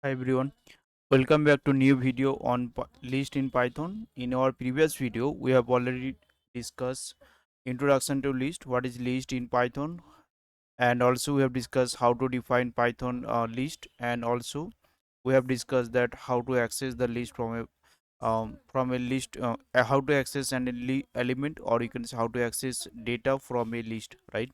Hi everyone, welcome back to new video on list in Python. In our previous video, we have already discussed introduction to list, what is list in Python, and also we have discussed how to define Python list, and also we have discussed that how to access the list from a list, how to access an element, or you can say how to access data from a list, right?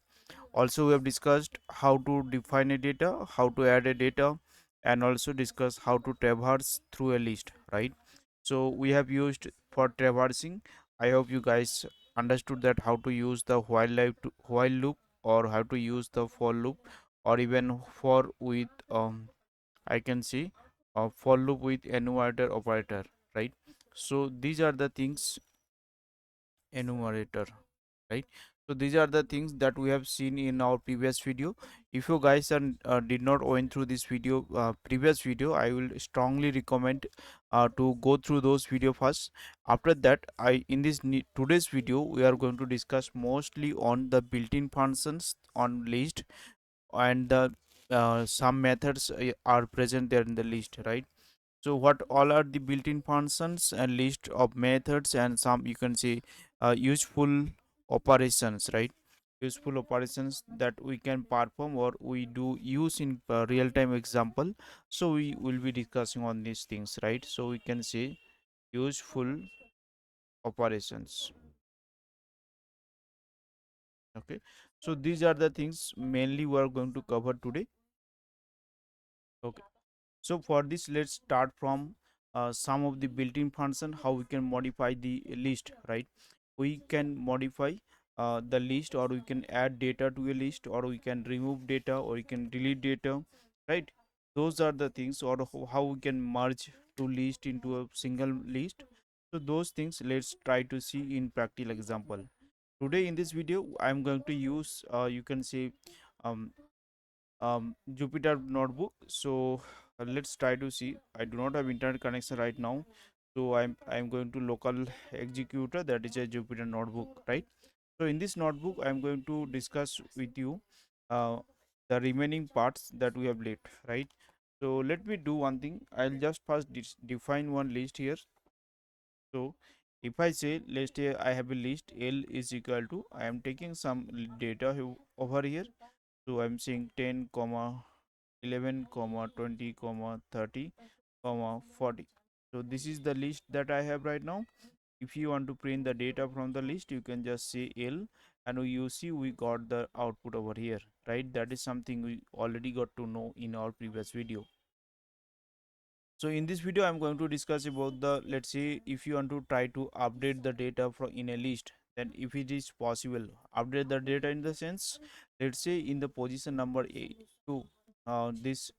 Also we have discussed how to define a data, how to add a data, and also discuss how to traverse through a list, right? So we have used for traversing. I hope you guys understood that how to use the while loop, or how to use the for loop, or even for with I can see a for loop with enumerator operator, right? So these are the things, enumerator, right? So these are the things that we have seen in our previous video. If you guys are, did not went through this video, previous video, I will strongly recommend to go through those video first. After that, in this today's video we are going to discuss mostly on the built-in functions on list, and the some methods are present there in the list, right? So what all are the built-in functions and list of methods, and some you can say useful operations, right? Useful operations that we can perform or we do use in real-time example. So we will be discussing on these things, right? So we can say useful operations. Okay, so these are the things mainly we are going to cover today. Okay, so for this, let's start from some of the built-in function, how we can modify the list, right? We can modify the list, or we can add data to a list, or we can remove data, or we can delete data, right? Those are the things, or how we can merge two list into a single list. So those things let's try to see in practical example. Today in this video I'm going to use you can say um, Jupyter notebook. So let's try to see. I do not have internet connection right now, so I'm going to local executor, that is a Jupyter notebook, right? So in this notebook I'm going to discuss with you uh, the remaining parts that we have left, right? So let me do one thing. I'll just first define one list here. So if I say, let's say I have a list L is equal to, I am taking some data over here. So I'm saying 10 comma 11 comma 20 comma 30 comma 40. So this is the list that I have right now. If you want to print the data from the list, you can just say L, and you see we got the output over here, right? That is something we already got to know in our previous video. So in this video I'm going to discuss about the, let's say if you want to try to update the data from in a list, then if it is possible, update the data in the sense, let's say in the position number A2, this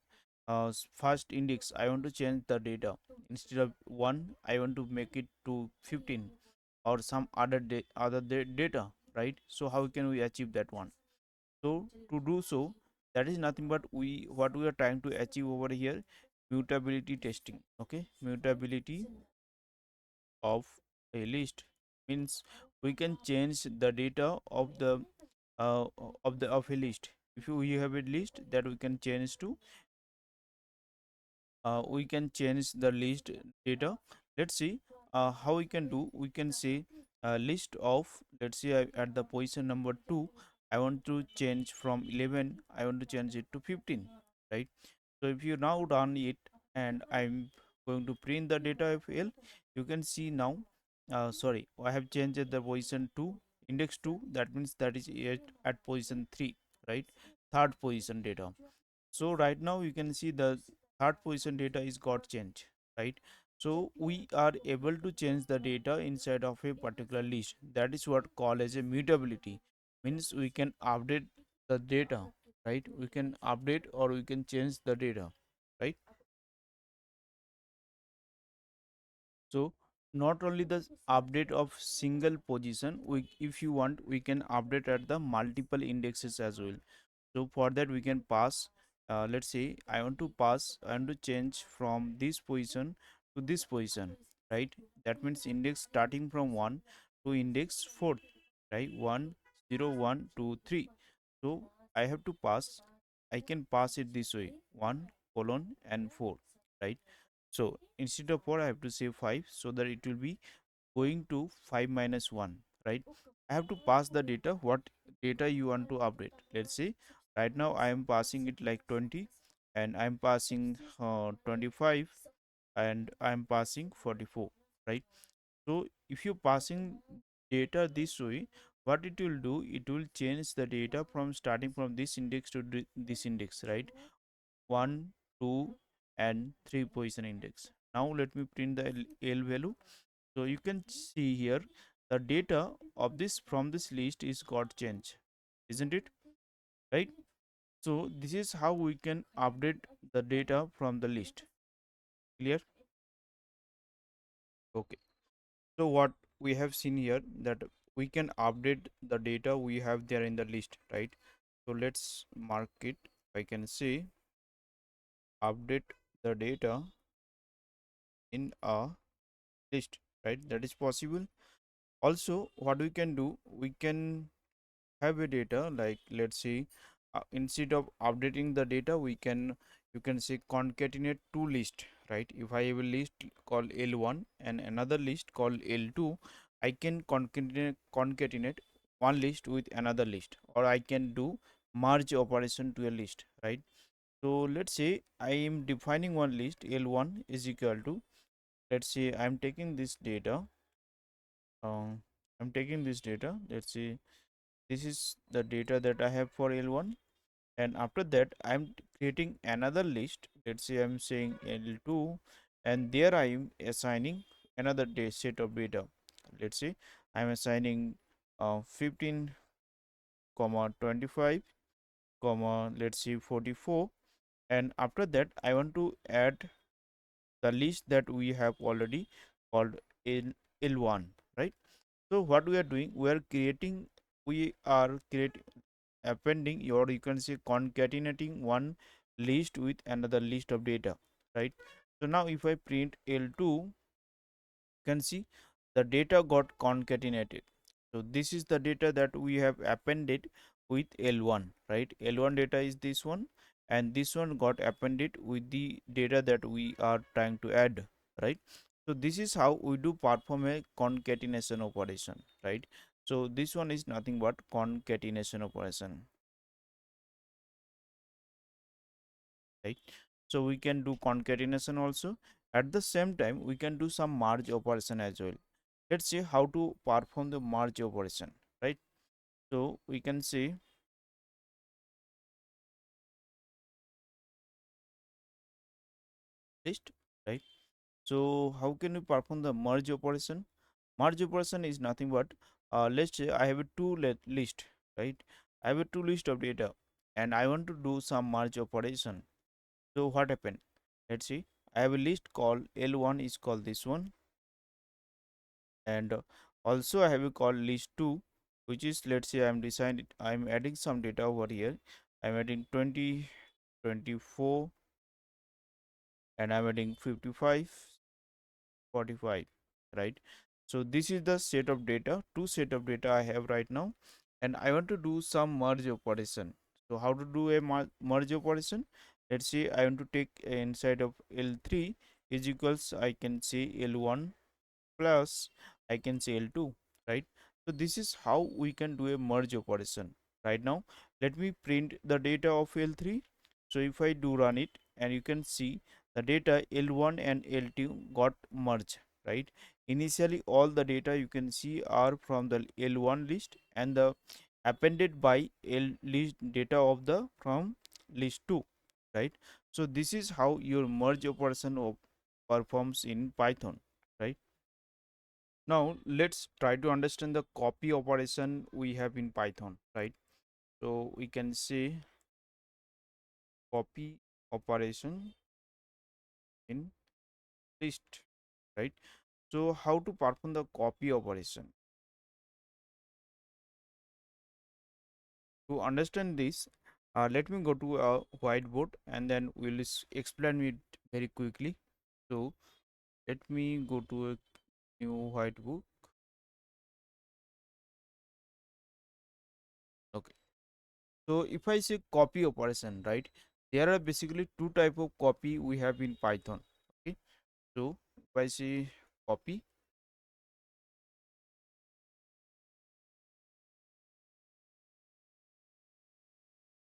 first index I want to change the data. Instead of 1 I want to make it to 15, or some other data, right? So how can we achieve that one? So to do so, that is nothing but what we are trying to achieve over here, mutability testing. Okay, mutability of a list means we can change the data of the of a list. If we have a list that we can change to, we can change the list data. Let's see how we can do. We can say list of, let's say at the position number 2 I want to change from 11, I want to change it to 15, right? So if you now run it, and I'm going to print the data of L, you can see now, sorry, I have changed the position to index 2, that means that is at position 3, right? Third position data. So right now you can see the third position data is got changed, right? So we are able to change the data inside of a particular list. That is what called as a mutability. Means we can update the data, right? We can update or we can change the data, right? So not only the update of single position, we, if you want, we can update at the multiple indexes as well. So for that we can pass, let's say I want to pass, I want to change from this position to this position, right? That means index starting from 1 to index 4, right? 1 0 1 2 3. So I have to pass, I can pass it this way, 1 colon and 4. right? So instead of 4 I have to say 5, so that it will be going to 5 minus 1, right? I have to pass the data, what data you want to update. Let's say right now I am passing it like 20, and I am passing 25, and I am passing 44, right? So if you passing data this way, what it will do, it will change the data from starting from this index to this index, right? 1, 2, and 3 position index. Now let me print the L value. So you can see here the data of this from this list is got changed, isn't it? Right? So this is how we can update the data from the list. Clear? Okay. So what we have seen here, that we can update the data we have there in the list, right? So let's mark it. I can say update the data in a list, right? That is possible. Also, what we can do, we can have a data like, let's say, instead of updating the data, we can, you can say concatenate two list, right? If I have a list called L1 and another list called L2, I can concatenate one list with another list, or I can do merge operation to a list, right? So let's say I am defining one list, L1 is equal to, let's say I'm taking this data, um, I'm taking this data, let's say this is the data that I have for L1, and after that I'm creating another list. Let's say I'm saying L2, and there I am assigning another set of data. Let's say I'm assigning 15 comma 25 comma, let's see, 44, and after that I want to add the list that we have already called L1, right? So what we are doing, we are creating appending, or you can say concatenating one list with another list of data, right? So now if I print L2, you can see the data got concatenated. So this is the data that we have appended with L1, right? L1 data is this one, and this one got appended with the data that we are trying to add, right? So this is how we do perform a concatenation operation, right? So this one is nothing but concatenation operation, right? So we can do concatenation also. At the same time, we can do some merge operation as well. Let's see how to perform the merge operation, right? So we can say list, right? So how can we perform the merge operation? Merge operation is nothing but, let's say I have a list, right? I have a two list of data, and I want to do some merge operation. So what happened? Let's see, I have a list called L1 is called this one, and also I have a call list 2, which is, let's say I'm adding some data over here. I'm adding 20, 24, and I'm adding 55, 45, right? So this is the set of data, two set of data I have right now, and I want to do some merge operation. So how to do a merge operation? Let's say I want to take inside of L3 is equals, I can say L1 plus, I can say L2, right? So this is how we can do a merge operation. Right now, let me print the data of L3. So if I do run it, and you can see the data L1 and L2 got merged, right? Initially, all the data you can see are from the L1 list, and the appended by L list data of the from list 2, right? So this is how your merge operation performs in Python, right? Now let's try to understand the copy operation we have in Python, right? So we can say copy operation in list, right? So how to perform the copy operation? To understand this, let me go to a whiteboard, and then we'll explain it very quickly. So let me go to a new whiteboard. Okay. So if I say copy operation, right, there are basically two type of copy we have in Python. Okay, so if I say copy,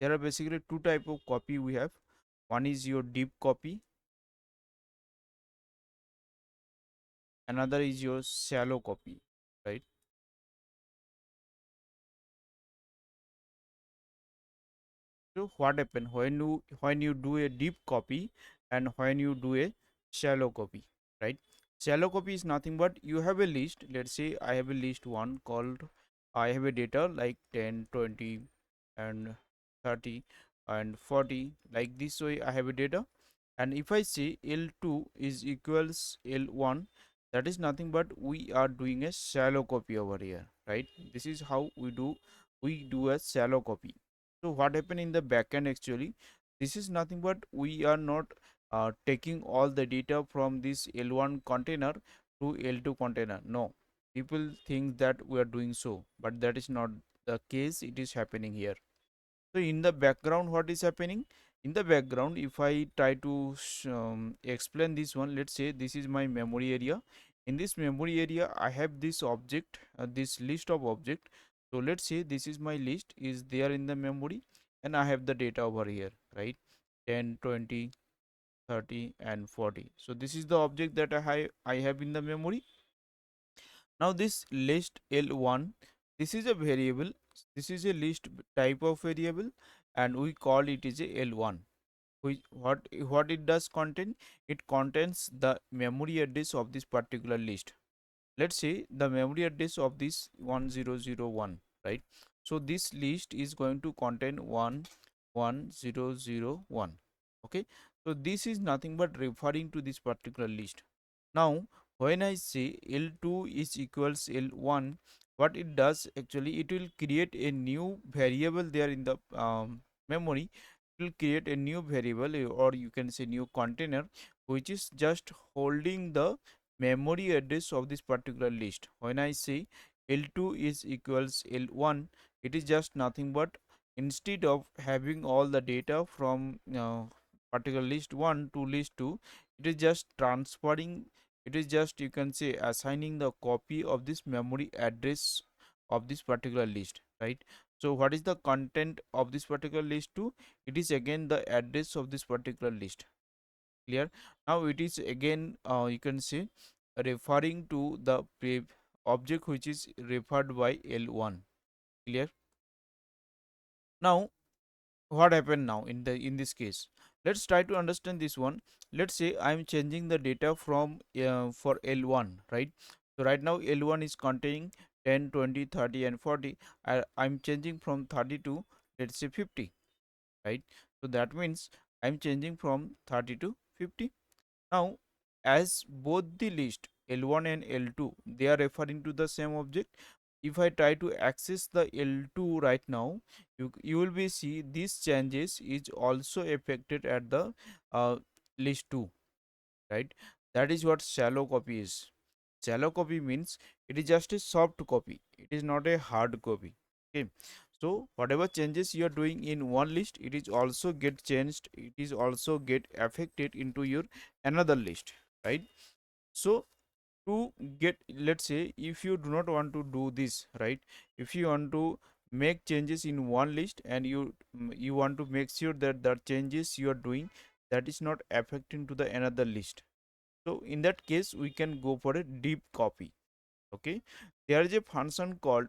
there are basically two type of copy we have. One is your deep copy, another is your shallow copy, right? So what happen when you do a deep copy and when you do a shallow copy, right? Shallow copy is nothing but you have a list. Let's say I have a list one called, I have a data like 10, 20 and 30 and 40, like this way I have a data. And if I say L2 is equals L1, that is nothing but we are doing a shallow copy over here, right? This is how we do a shallow copy. So what happened in the backend actually, this is nothing but we are not taking all the data from this L1 container to L2 container. No, people think that we are doing so, but that is not the case. It is happening here. So in the background, what is happening? In the background, if I try to explain this one, let's say this is my memory area. In this memory area, I have this object, this list of object. So let's say this is my list is there in the memory, and I have the data over here, right? 10, 20, 30 and 40. So this is the object that I have in the memory. Now this list L1, this is a variable, this is a list type of variable, and we call it is a L1. Which what it does contain? It contains the memory address of this particular list. Let's say the memory address of this 1001, right? So this list is going to contain 11001. Okay, so this is nothing but referring to this particular list. Now when I say L2 is equals L1, what it does actually, it will create a new variable there in the memory. It will create a new variable, or you can say new container, which is just holding the memory address of this particular list. When I say L2 is equals L1, it is just nothing but instead of having all the data from particular list 1 to list 2, it is just transferring, it is just, you can say, assigning the copy of this memory address of this particular list, right? So what is the content of this particular list 2? It is again the address of this particular list. Clear? Now it is again, you can say, referring to the object which is referred by L1. Clear? Now what happened now in this case? Let's try to understand this one. Let's say I'm changing the data from for L1, right? So right now L1 is containing 10, 20, 30 and 40. I'm changing from 30 to, let's say, 50, right? So that means I'm changing from 30 to 50. Now, as both the list L1 and L2, they are referring to the same object. If I try to access the L2 right now, you will be see these changes is also affected at the list 2, right? That is what shallow copy is. Shallow copy means it is just a soft copy. It is not a hard copy. Okay. So whatever changes you are doing in one list, it is also get changed. It is also get affected into your another list, right? So to get, let's say, if you do not want to do this, right? If you want to make changes in one list and you want to make sure that the changes you are doing, that is not affecting to the another list, so in that case we can go for a deep copy. Okay, there is a function called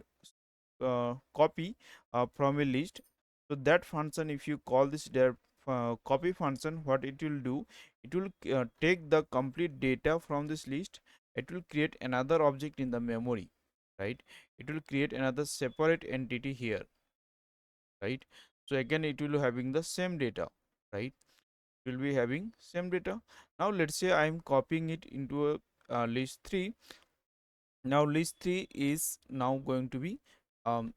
copy from a list. So that function, if you call this there copy function, what it will do, it will take the complete data from this list. It will create another object in the memory, right? It will create another separate entity here, right? So again it will having the same data, right? Will be having same data. Now let's say I am copying it into a list 3. Now list 3 is now going to be um,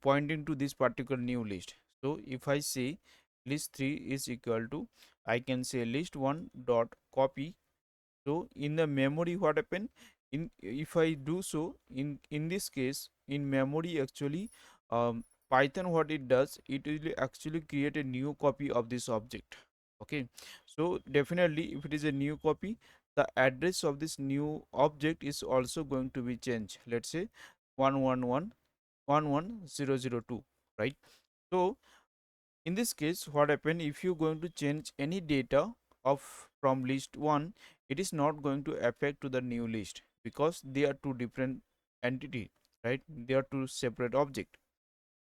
pointing to this particular new list. So if I say list 3 is equal to, I can say list 1 dot copy. So in the memory what happened, in if I do so, in this case in memory actually, Python, what it does, it will actually create a new copy of this object. Okay, so definitely if it is a new copy, the address of this new object is also going to be changed. Let's say 111.11002, right? So in this case, what happen, if you going to change any data of from list 1, it is not going to affect to the new list, because they are two different entity, right? They are two separate object.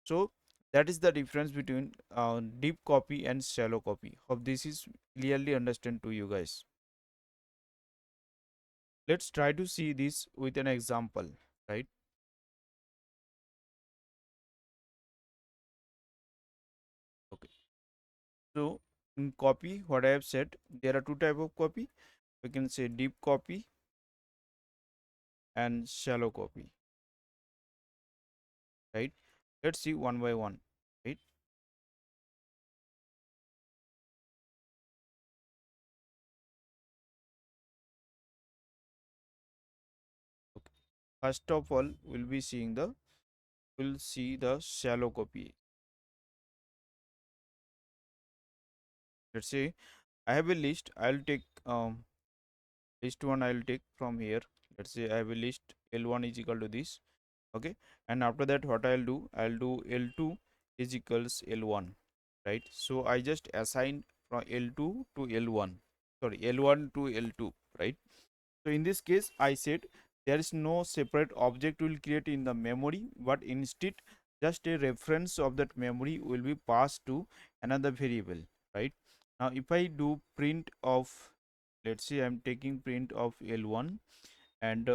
So that is the difference between deep copy and shallow copy. Hope this is clearly understand to you guys. Let's try to see this with an example, right? Okay. So in copy, what I have said, there are two type of copy. We can say deep copy and shallow copy, right? Let's see one by one, right? Okay. First of all, we'll see the shallow copy. Let's say I have a list. I'll take list one. I'll take from here. Let's say I have a list L1 is equal to this. Okay, and after that, what I'll do L2 is equals L1, right? So I just assign from L2 to L1, sorry, L1 to L2, right? So in this case, I said there is no separate object will create in the memory, but instead just a reference of that memory will be passed to another variable, right? Now if I do print of, let's say I'm taking print of L1, and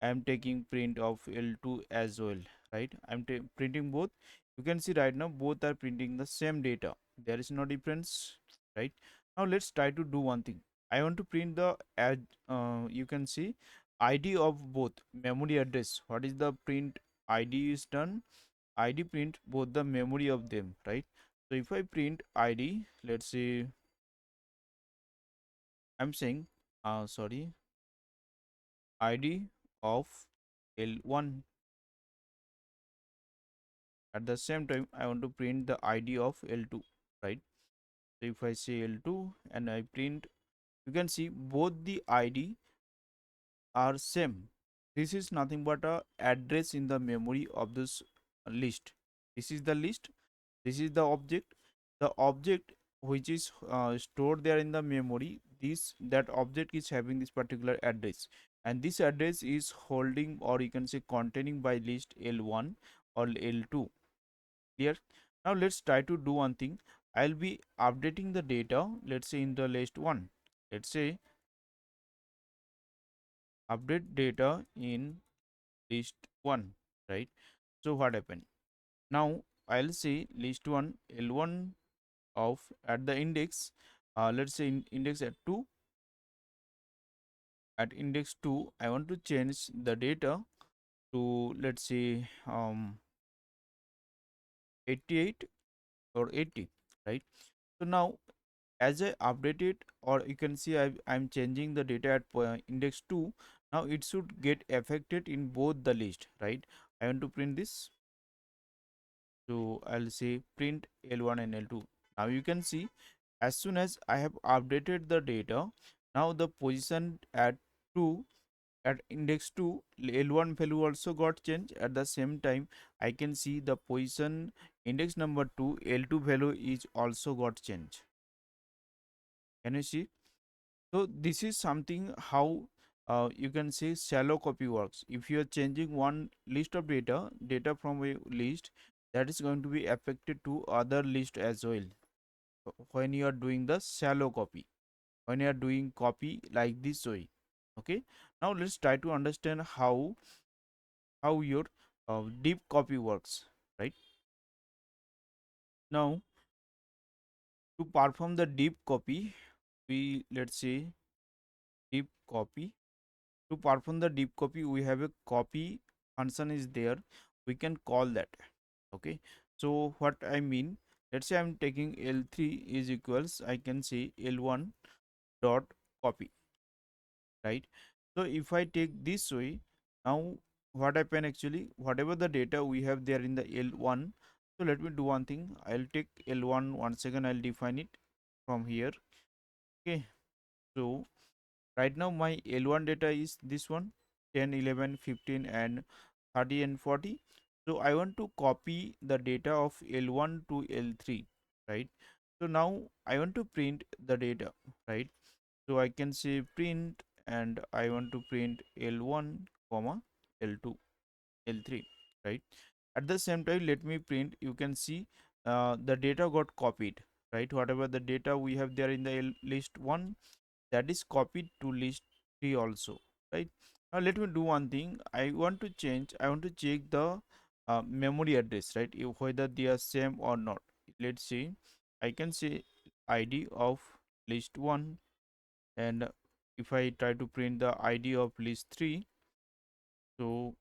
I'm taking print of L2 as well, right? Printing both. You can see right now both are printing the same data. There is no difference, right? Now let's try to do one thing. I want to print the you can see ID of both memory address. What is the print ID is done? ID print both the memory of them, right? So if I print ID, let's say I'm saying sorry, ID of L1. At the same time, I want to print the ID of L2, right? So if I say L2 and I print, you can see both the ID are same. This is nothing but a address in the memory of this list. This is the list. This is the object. The object which is stored there in the memory, this that object is having this particular address, and this address is holding, or you can say containing by list L1 or L2. Clear? Now let's try to do one thing. I'll be updating the data, let's say in the list 1. Let's say update data in list 1, right? So what happened? Now I'll say list 1 L1 of at the index, let's say index at 2. At index 2, I want to change the data to, let's say 88 or 80, right? So now as I update it, or you can see I'm changing the data at index 2. Now it should get affected in both the list, right? I want to print this, so I'll say print L1 and L2. Now you can see as soon as I have updated the data, now the position at 2, at index 2, L1 value also got changed. At the same time, I can see the position index number 2 L2 value is also got changed. Can you see? So this is something how you can say shallow copy works. If you are changing one list of data from a list, that is going to be affected to other list as well. When you are doing the shallow copy, when you are doing copy like this way. Okay. Now let's try to understand how your deep copy works. Right now, to perform the deep copy, we let's say deep copy. To perform the deep copy, we have a copy function is there. We can call that. Okay. So what I mean, let's say I'm taking L3 is equals, I can say L1 dot copy, right? So if I take this way, now what happen actually, whatever the data we have there in the L1, So let me do one thing. I'll take L1 once again. I'll define it from here. Okay. So right now my L1 data is this one, 10, 11, 15, and 30 and 40. So I want to copy the data of L1 to L3, right? So now I want to print the data, right? So I can say print, and I want to print L1 comma L2 L3, right? At the same time, let me print. You can see the data got copied, right? Whatever the data we have there in the list 1, that is copied to list 3 also, right? Now let me do one thing. I want to change, I want to check the memory address, right? Whether they are same or not. Let's see, I can say id of list 1, and if I try to print the id of list 3, so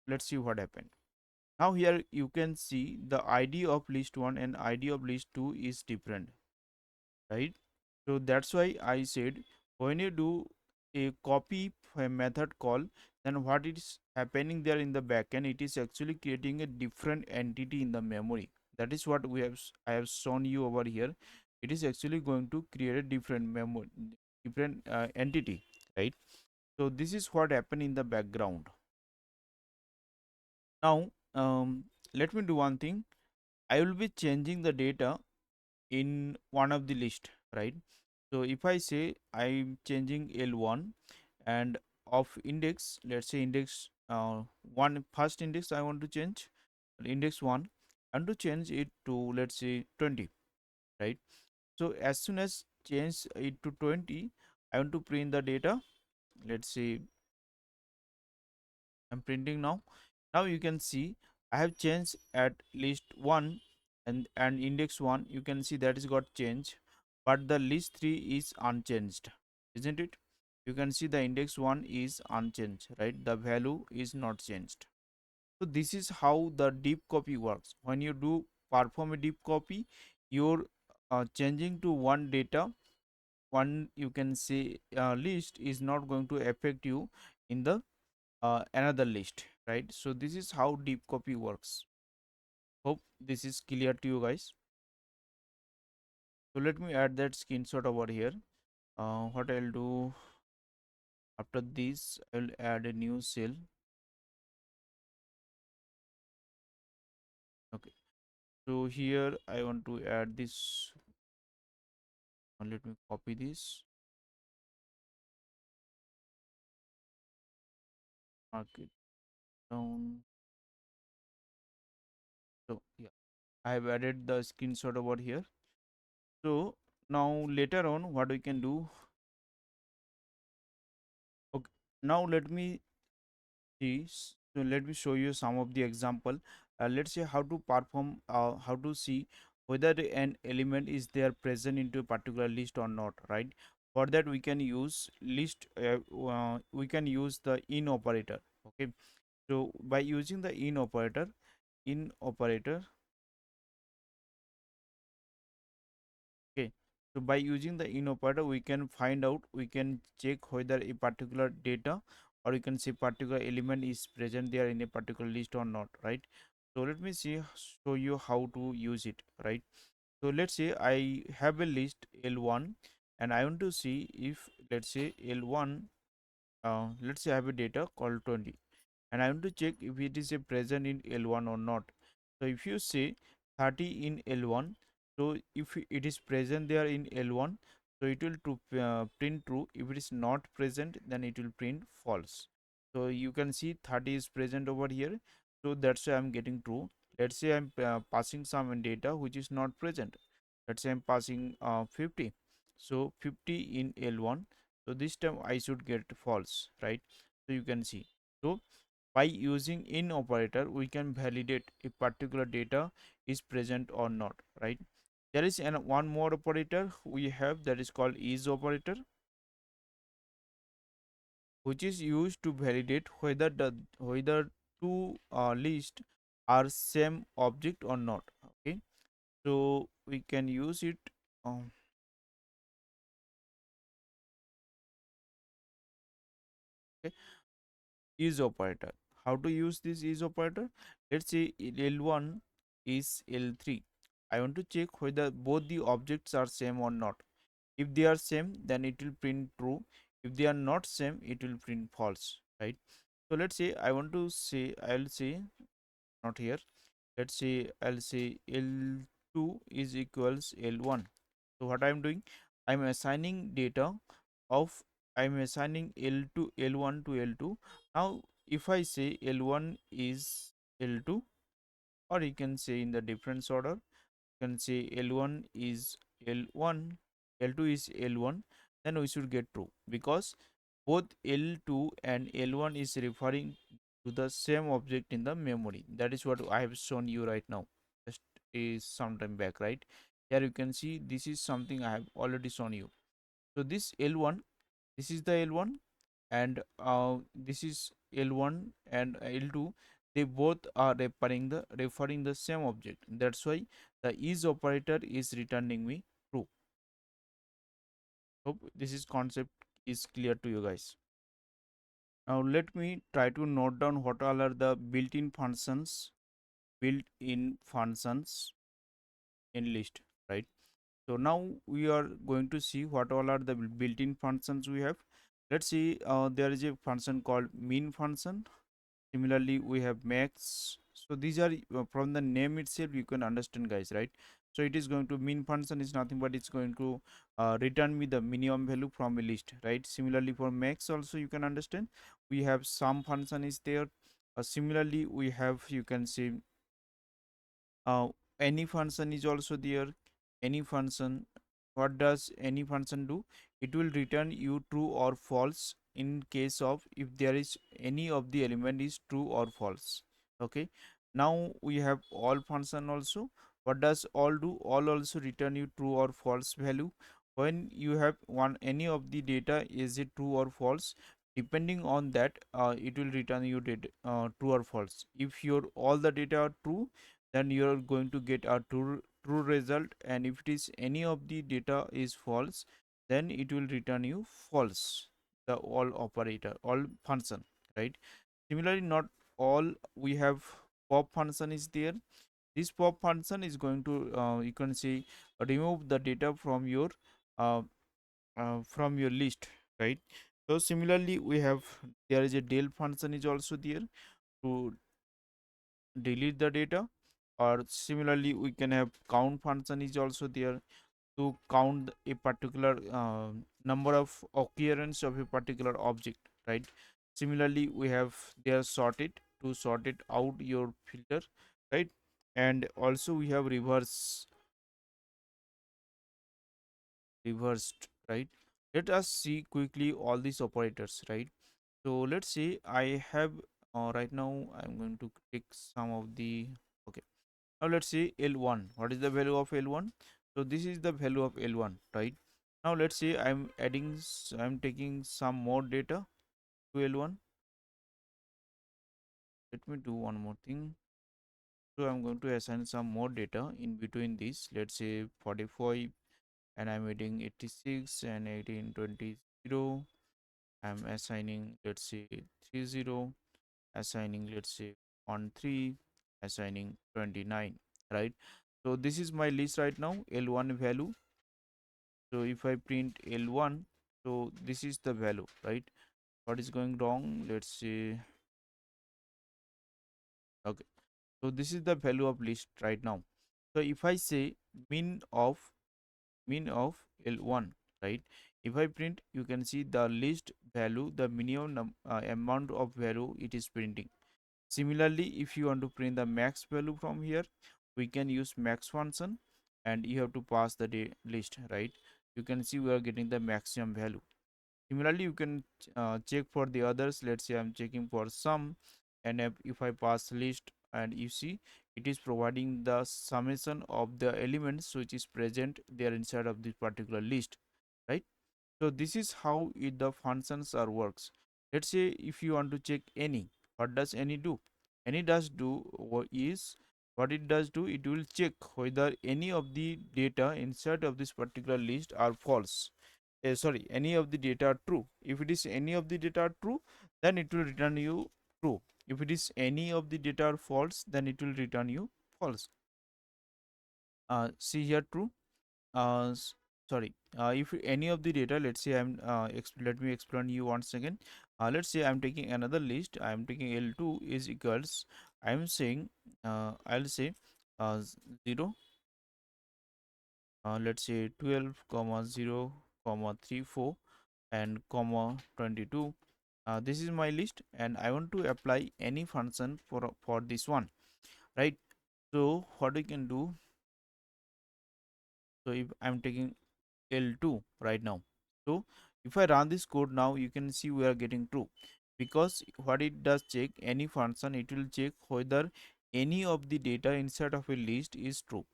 let's see what happened. Now here you can see the id of list 1 and id of list 2 is different, right? So that's why I said, when you do a copy method call, then what is happening there in the backend, it is actually creating a different entity in the memory. That is what I have shown you over here. It is actually going to create a different memory, different entity, right? So this is what happened in the background. Now let me do one thing. I will be changing the data in one of the list, right? So if I say I'm changing L1 and of index, let's say index one, first index I want to change, index 1, and to change it to, let's say, 20, right? So as soon as change it to 20, I want to print the data. Let's say I'm printing now. Now you can see I have changed at list 1 and index 1. You can see that is got changed, but the list 3 is unchanged, isn't it? You can see the index 1 is unchanged, right? The value is not changed. So this is how the deep copy works. When you do perform a deep copy, you're changing to one data, one, you can say, list is not going to affect you in the another list, right? So this is how deep copy works. Hope this is clear to you guys. So let me add that screenshot over here. What I'll do after this, I'll add a new cell. Okay, so here I want to add this. Let me copy this, mark it down. So yeah, I have added the screenshot over here. So now later on, what we can do? Okay, now let me see. So let me show you some of the example. Let's say how to perform, how to see whether an element is there present into a particular list or not, right? For that we can use list, we can use the in operator. Okay, so by using the in operator, okay, so by using the in operator, we can find out, we can check whether a particular data, or you can say particular element is present there in a particular list or not, right? So let me see, show you how to use it, right? So let's say I have a list L1, and I want to see if, let's say, L1, let's say I have a data called 20, and I want to check if it is a present in L1 or not. So if you say 30 in L1, so if it is present there in L1, so it will print true. If it is not present, then it will print false. So you can see 30 is present over here, so that's why I'm getting true. Let's say I'm passing some data which is not present. Let's say I'm passing 50, so 50 in L1, so this time I should get false, right? So you can see, so by using in operator, we can validate if particular data is present or not, right? There is one more operator we have, that is called is operator, which is used to validate whether two lists are same object or not. Okay, so we can use it. Um, okay, is operator. How to use this is operator? Let's say in L1 is L3. I want to check whether both the objects are same or not. If they are same, then it will print true. If they are not same, it will print false, right? So let's say I want to say, I'll say, not here, let's say I'll say L2 is equals L1. So what I'm doing, I'm assigning data of, I'm assigning L2 L1 to L2. Now if I say L1 is L2, or you can say in the difference order, you can say L1 is L1, L2 is L1, then we should get true, because both L2 and L1 is referring to the same object in the memory. That is what I have shown you right now, just is some time back, right? Here you can see this is something I have already shown you. So this L1, this is the L1, and this is L1 and L2. They both are referring the same object. That's why the is operator is returning me true. Hope this is concept is clear to you guys. Now let me try to note down what all are the built-in functions in list, right? So now we are going to see what all are the built-in functions we have. Let's see, there is a function called min function. Similarly, we have max. So these are from the name itself you can understand, guys, right? So it is going to, min function is nothing but it's going to return me the minimum value from a list, right? Similarly, for max also you can understand, we have sum function is there. Similarly, we have, you can see, uh, any function is also there. Any function, what does any function do? It will return you true or false in case of if there is any of the element is true or false. Okay, now we have all function also. What does all do? All also return you true or false value when you have one any of the data, is it true or false. Depending on that, it will return you data, true or false. If your all the data are true, then you are going to get a true result, and if it is any of the data is false, then it will return you false, the all operator, all function, right? Similarly, not all, we have pop function is there. This pop function is going to, you can say, remove the data uh, from your list, right? So similarly, we have, there is a del function is also there to delete the data. Or similarly, we can have count function is also there to count a particular number of occurrence of a particular object, right? Similarly, we have there sorted to sort it out your filter, right? And also we have reversed, right? Let us see quickly all these operators, right? So let's say I have, right now I'm going to take some of the, okay, now let's see L1. What is the value of L1? So this is the value of L1, right? Now let's say I'm taking some more data to L1. Let me do one more thing. So I'm going to assign some more data in between this. Let's say 45, and I'm adding 86 and 1820. I'm assigning, let's say, 30, assigning, let's say, 13, assigning 29, right? So this is my list right now, L1 value. So if I print L1, so this is the value, right? What is going wrong? Let's see. Okay, so this is the value of list right now. So if I say min of L1, right? If I print, you can see the list value, the minimum amount of value it is printing. Similarly, if you want to print the max value from here, we can use max function, and you have to pass the list, right? You can see we are getting the maximum value. Similarly, you can check for the others. Let's say I'm checking for sum, and if I pass list, and you see it is providing the summation of the elements which is present there inside of this particular list, right? So this is how the functions are works. Let's say if you want to check any, what does any do? Any does do is, what it does do, it will check whether any of the data inside of this particular list are false. Sorry, any of the data are true. If it is any of the data are true, then it will return you true. If it is any of the data are false, then it will return you false. See here, true. uh, s- Sorry, if any of the data, let's say let me explain you once again. Let's say I'm taking another list, I'm taking L2 is equals, I'm saying, I'll say, 0, let's say 12 comma 0 comma 34 and comma 22. This is my list and I want to apply any function for this one, right? So what we can do, so if I'm taking L2 right now, so if I run this code now, you can see we are getting true, because what it does, check any function, it will check whether any of the data inside of a list is true.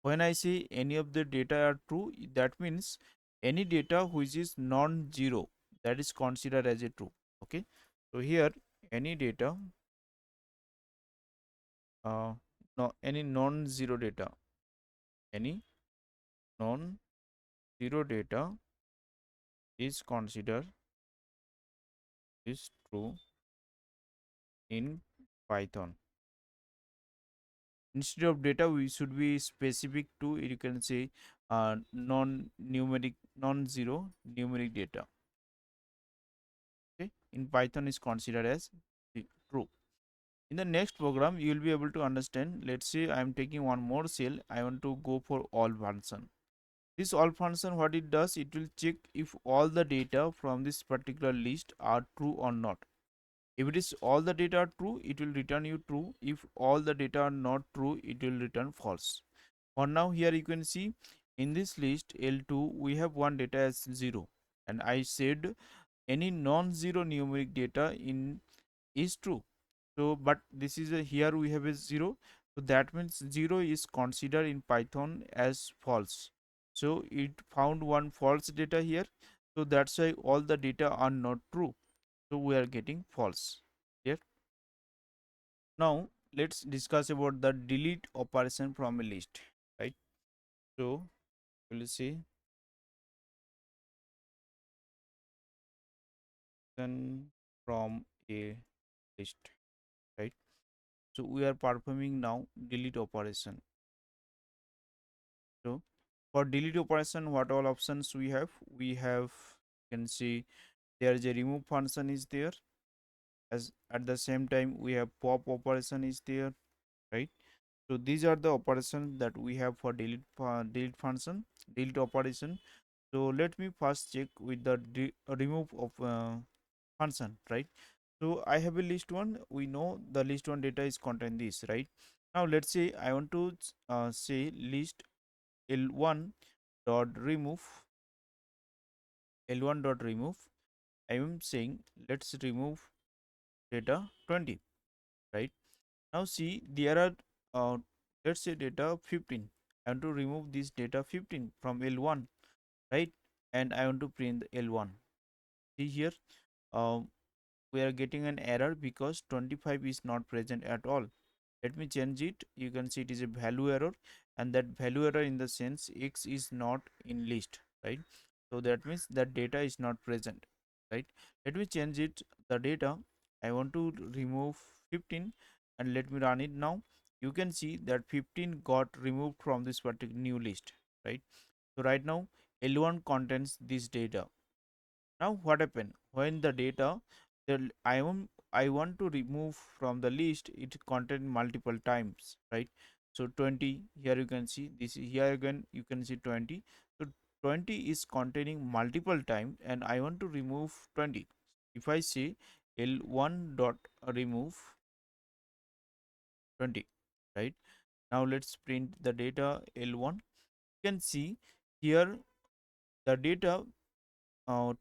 When I say any of the data are true, that means any data which is non-zero, that is considered as a true. Okay, so here any data, uh, no, any non-zero data, any non-zero data is considered is true in Python. Instead of data, we should be specific to, you can say, non-numeric, non-zero numeric data. Okay, in Python is considered as true. In the next program, you will be able to understand. Let's say I am taking one more cell, I want to go for all function. This all function, what it does, it will check if all the data from this particular list are true or not. If it is all the data are true, it will return you true. If all the data are not true, it will return false. For now, here you can see in this list L2 we have one data as 0, and I said any non-zero numeric data in is true. So but this is a, here we have a 0, so that means 0 is considered in Python as false. So it found one false data here, so that's why all the data are not true, so we are getting false here. Now let's discuss about the delete operation from a list, right? So we'll see then from a list, right? So we are performing now delete operation. So for delete operation, what all options we have? We have, you can see there is a remove function is there, as at the same time we have pop operation is there, right? So these are the operations that we have for delete function, delete operation. So let me first check with the remove of function, right? So I have a list one, we know the list one data is contain this, right? Now let's say I want to say list l1 dot remove, l1 dot remove, I am saying let's remove data 20, right? Now see there are, uh, let's say data 15, I want to remove this data 15 from l1, right? And I want to print the l1. See here, uh, we are getting an error because 25 is not present at all. Let me change it. You can see it is a value error, and that value error in the sense x is not in list, right? So that means that data is not present, right? Let me change it, the data, I want to remove 15, and let me run it now. You can see that 15 got removed from this particular new list, right? So right now L1 contains this data. Now what happened when the data, the I want to remove from the list, it contain multiple times, right? So 20, here you can see this, here again you can see 20. So 20 is containing multiple time and I want to remove 20. If I say l1 dot remove 20, right? Now let's print the data l1. You can see here the data,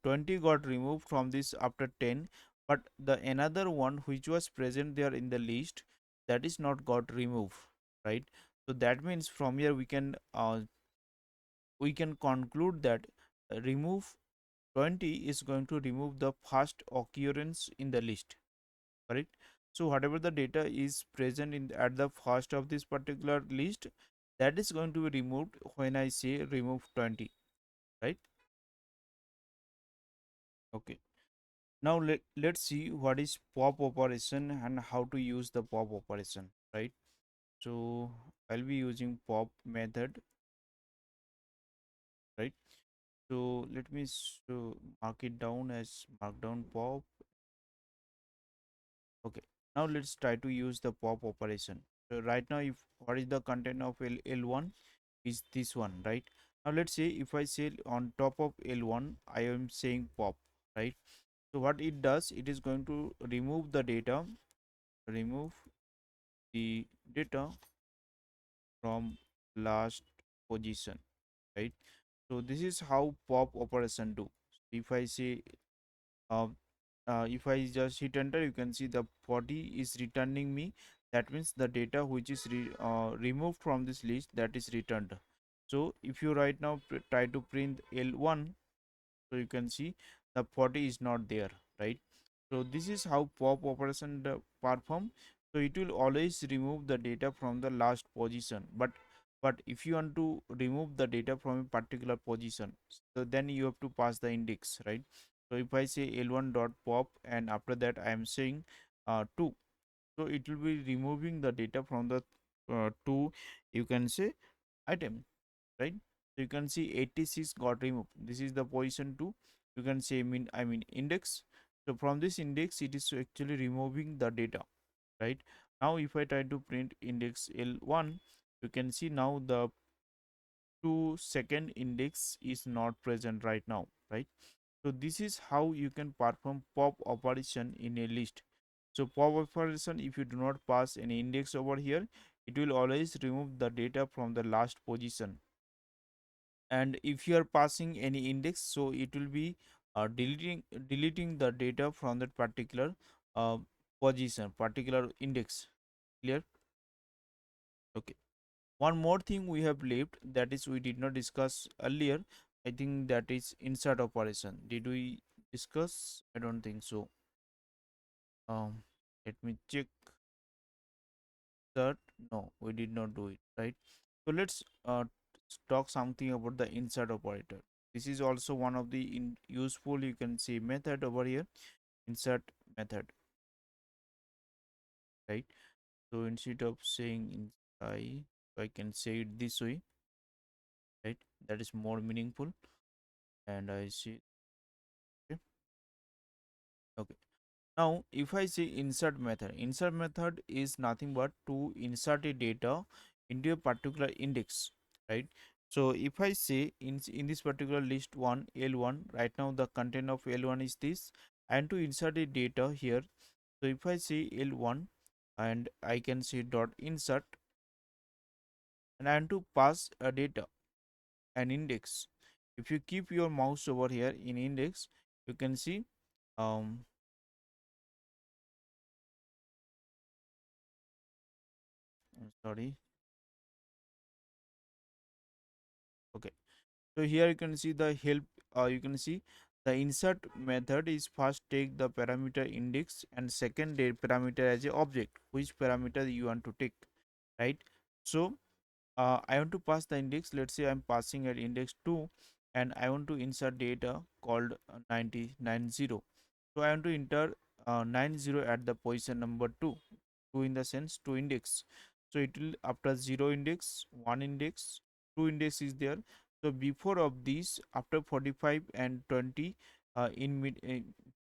20 got removed from this after 10, but the another one which was present there in the list, that is not got removed, right? So that means from here we can conclude that remove 20 is going to remove the first occurrence in the list, correct? So whatever the data is present in at the first of this particular list, that is going to be removed when I say remove 20, right? Okay. Now let's see what is pop operation and how to use the pop operation, right? So I'll be using pop method, right? So let me mark it down as markdown pop. Okay, now let's try to use the pop operation. So right now, if what is the content of L1 is this one, right? Now let's say if I say on top of L1 I am saying pop, right? So what it does, it is going to remove the data from last position, right? So this is how pop operation do. If I say uh, if I just hit enter, you can see the 40 is returning me. That means the data which is removed from this list, that is returned. So if you right now try to print L1, so you can see the 40 is not there, right? So this is how pop operation perform. So it will always remove the data from the last position, but if you want to remove the data from a particular position, so then you have to pass the index, right? So if I say L1 dot pop and after that I am saying 2, so it will be removing the data from the 2, you can say, item, right? So you can see 86 got removed. This is the position 2. You can say I mean index. So from this index it is actually removing the data, right? Now if I try to print index L1, you can see now the 2 second index is not present right now, right? So this is how you can perform pop operation in a list. So pop operation, if you do not pass any index over here, it will always remove the data from the last position. And if you are passing any index, so it will be deleting the data from that particular uh, position, particular index. Clear? Okay. One more thing we have left, that is we did not discuss earlier. I think that is insert operation. Did we discuss? I don't think so. Let me check that. No, we did not do it, right? So let's talk something about the insert operator. This is also one of the useful, you can see, method over here. Insert method, right? So instead of saying inside, I can say it this way, right? That is more meaningful. And I see. Okay. Okay. Now, if I say insert method is nothing but to insert a data into a particular index, right? So if I say in this particular list 1 L1, right now the content of L1 is this, and to insert a data here. So if I say L1 and I can say dot insert, and I want to pass a data, an index. If you keep your mouse over here in index, you can see um sorry. Okay. So here you can see the help, you can see the insert method is first take the parameter index and second the parameter as a object, which parameter you want to take, right? So I want to pass the index. Let's say I'm passing at index 2 and I want to insert data called 9090. So I want to enter 90 at the position number 2, 2 in the sense 2 index. So it will after 0 index, 1 index, 2 index is there. So before of these, after 45 and 20, in mid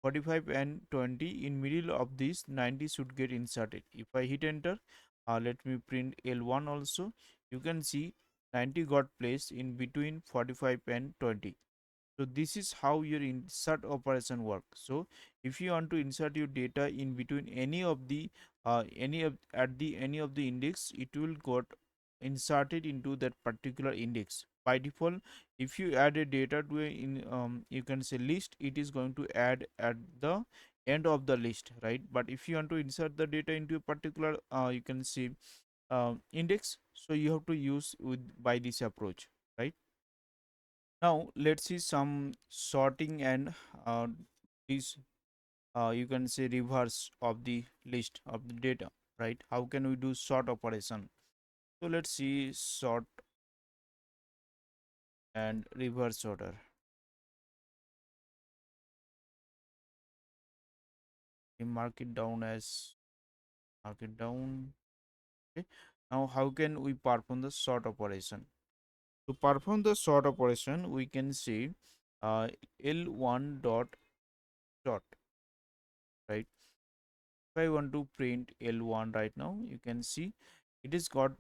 45 and 20, in middle of this 90 should get inserted. If I hit enter, let me print L1 also. You can see 90 got placed in between 45 and 20. So this is how your insert operation works. So if you want to insert your data in between any of the any of the index, it will got inserted into that particular index by default. If you add a data to a in you can say list, it is going to add at the end of the list, right? But if you want to insert the data into a particular you can see index, so you have to use with by this approach, right? Now let's see some sorting and this you can say reverse of the list of the data, right? How can we do sort operation? So let's see sort and reverse order. We mark it down as mark it down. Okay. Now how can we perform the sort operation? To perform the sort operation, we can say L1 dot sort, right? If I want to print L1 right now, you can see it is got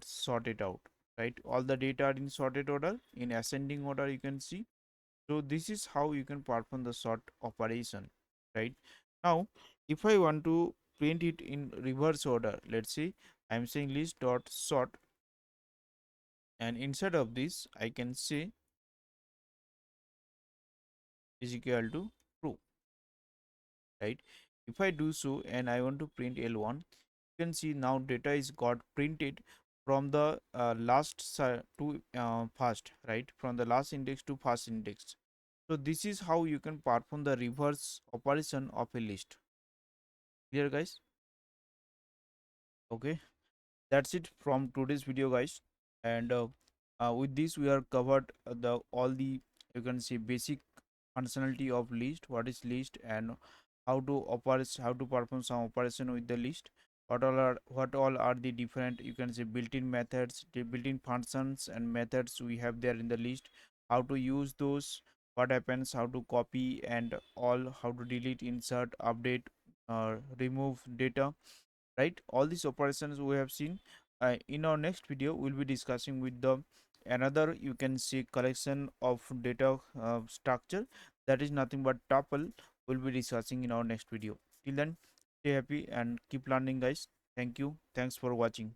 sorted out, right? All the data are in sorted order, in ascending order, you can see. So this is how you can perform the sort operation, right? Now if I want to print it in reverse order, let's say I'm saying list dot sort, and inside of this I can say is equal to true, right? If I do so and I want to print L1, you can see now data is got printed from the to first, right? From the last index to first index. So this is how you can perform the reverse operation of a list. Clear, guys? Okay, that's it from today's video, guys. And with this we are covered the all the, you can see, basic functionality of list, what is list, and how to perform some operation with the list, what all are the different, you can say, built-in methods, the built-in functions and methods we have there in the list, how to use those, what happens, how to copy and all, how to delete, insert, update, remove data, right? All these operations we have seen. In our next video we'll be discussing with the another, you can see, collection of data structure, that is nothing but tuple. We'll be discussing in our next video. Till then, stay happy and keep learning, guys. Thank you, thanks for watching.